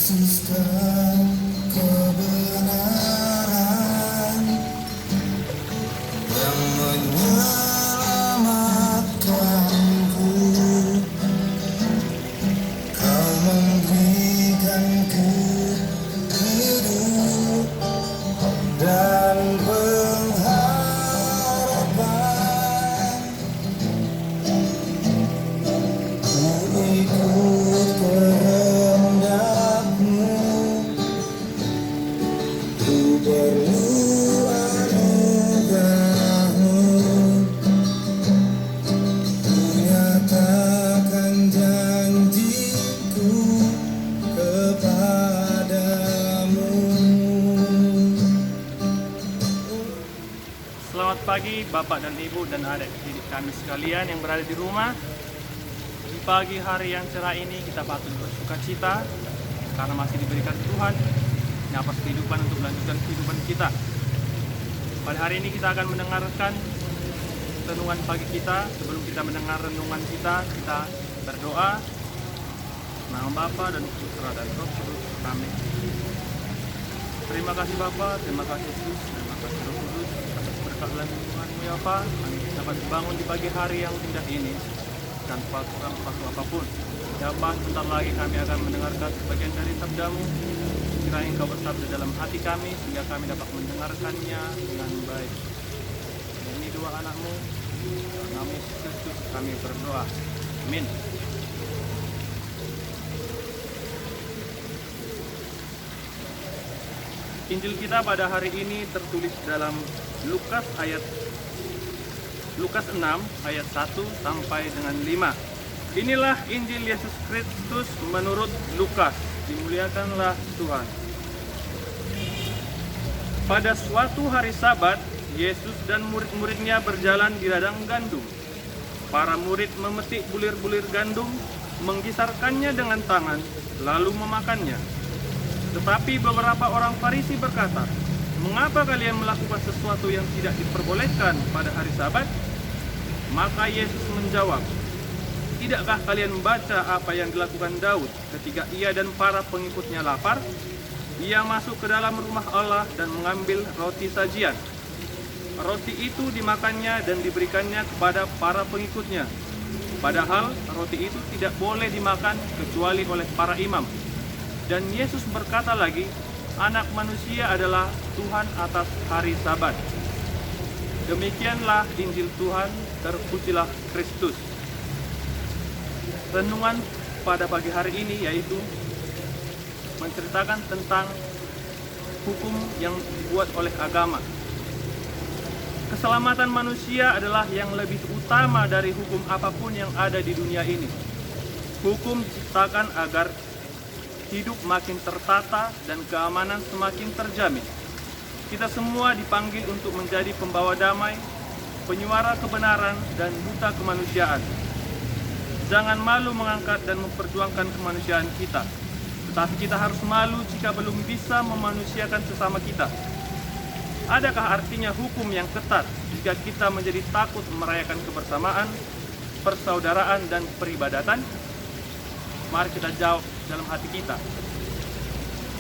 Yesus dan kebenaran yang menyelamatkanku. Kau memberikanku hidup dan pengharapan. Ku ikut kehendakmu, ku perlu anugerahmu. Ku nyatakan janjiku kepadamu. Selamat pagi Bapak dan Ibu dan adik-adik kami sekalian yang berada di rumah. Di pagi hari yang cerah ini kita patut bersuka cita karena masih diberikan Tuhan nafas kehidupan untuk melanjutkan kehidupan kita. Pada hari ini kita akan mendengarkan renungan pagi kita. Sebelum kita mendengar renungan kita berdoa. Nama Bapa dan Putra dan Roh Kudus. Amin. Terima kasih Bapa, terima kasih Yesus, terima kasih Roh Kudus atas berkat dan lindungan-Mu ya Pak. Kami dapat bangun di pagi hari yang indah ini tanpa kurang waktu apapun. Ya Pak, sebentar lagi kami akan mendengarkan sebagian dari sabda-Mu. Kiranya Engkau bersabda dalam hati kami sehingga kami dapat mendengarkannya dengan baik. Ini dua anak-Mu, dalam nama Yesus Kristus kami berdoa. Amin. Injil kita pada hari ini tertulis dalam Lukas 6 ayat 1 sampai dengan 5. Inilah Injil Yesus Kristus menurut Lukas. Dimuliakanlah Tuhan. Pada suatu hari Sabat, Yesus dan murid-muridnya berjalan di ladang gandum. Para murid memetik bulir-bulir gandum, menggisarkannya dengan tangan, lalu memakannya. Tetapi beberapa orang Farisi berkata, "Mengapa kalian melakukan sesuatu yang tidak diperbolehkan pada hari Sabat?" Maka Yesus menjawab, "Tidakkah kalian membaca apa yang dilakukan Daud ketika ia dan para pengikutnya lapar? Ia masuk ke dalam rumah Allah dan mengambil roti sajian. Roti itu dimakannya dan diberikannya kepada para pengikutnya. Padahal roti itu tidak boleh dimakan kecuali oleh para imam. Dan Yesus berkata lagi, Anak Manusia adalah Tuhan atas hari Sabat." Demikianlah Injil Tuhan, terpujilah Kristus. Renungan pada pagi hari ini yaitu menceritakan tentang hukum yang dibuat oleh agama. Keselamatan manusia adalah yang lebih utama dari hukum apapun yang ada di dunia ini. Hukum diciptakan agar hidup makin tertata dan keamanan semakin terjamin. Kita semua dipanggil untuk menjadi pembawa damai, penyuara kebenaran, dan duta kemanusiaan. Jangan malu mengangkat dan memperjuangkan kemanusiaan kita. Tetapi kita harus malu jika belum bisa memanusiakan sesama kita. Adakah artinya hukum yang ketat jika kita menjadi takut merayakan kebersamaan, persaudaraan, dan peribadatan? Mari kita jawab dalam hati kita.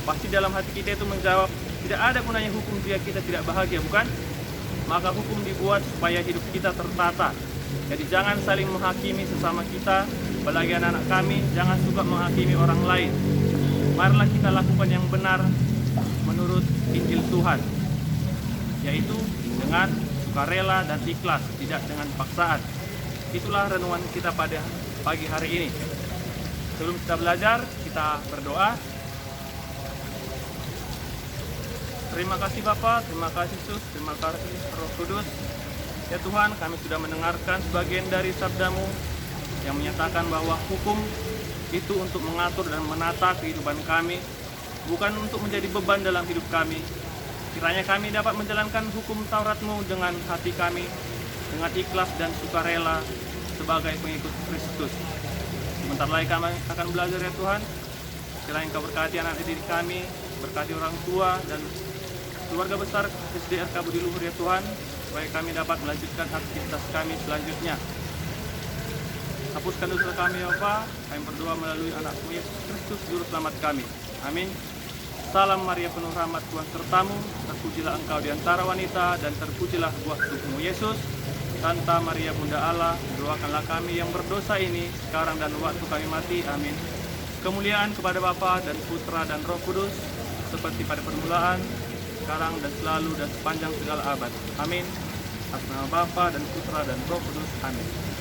Pasti dalam hati kita itu menjawab, tidak ada gunanya hukum jika kita tidak bahagia, bukan? Maka hukum dibuat supaya hidup kita tertata. Jadi jangan saling menghakimi sesama kita, apalagi anak-anak kami, jangan suka menghakimi orang lain. Marilah kita lakukan yang benar menurut Injil Tuhan, yaitu dengan sukarela dan ikhlas, tidak dengan paksaan. Itulah renungan kita pada pagi hari ini. Sebelum kita belajar, kita berdoa. Terima kasih Bapa, terima kasih Yesus, terima kasih Roh Kudus. Ya Tuhan, kami sudah mendengarkan sebagian dari sabda-Mu yang menyatakan bahwa hukum itu untuk mengatur dan menata kehidupan kami, bukan untuk menjadi beban dalam hidup kami. Kiranya kami dapat menjalankan hukum Taurat-Mu dengan hati kami, dengan ikhlas dan sukarela sebagai pengikut Kristus. Sebentar lagi kami akan belajar ya Tuhan. Kiranya Engkau berkati anak didik kami, berkati orang tua dan keluarga besar SDRK Budi Luhur ya Tuhan, supaya kami dapat melanjutkan aktivitas kami selanjutnya. Hapuskan dosa kami ya Bapa, kami berdoa melalui anak-Mu Yesus Kristus Juru Selamat kami. Amin. Salam Maria, penuh rahmat, Tuhan sertamu. Terpujilah engkau di antara wanita, dan terpujilah buah tubuhmu Yesus. Santa Maria, Bunda Allah, doakanlah kami yang berdosa ini, sekarang dan waktu kami mati. Amin. Kemuliaan kepada Bapa dan Putra dan Roh Kudus, seperti pada permulaan, sekarang dan selalu dan sepanjang segala abad. Amin. Atas nama Bapa dan Putra dan Roh Kudus. Amin.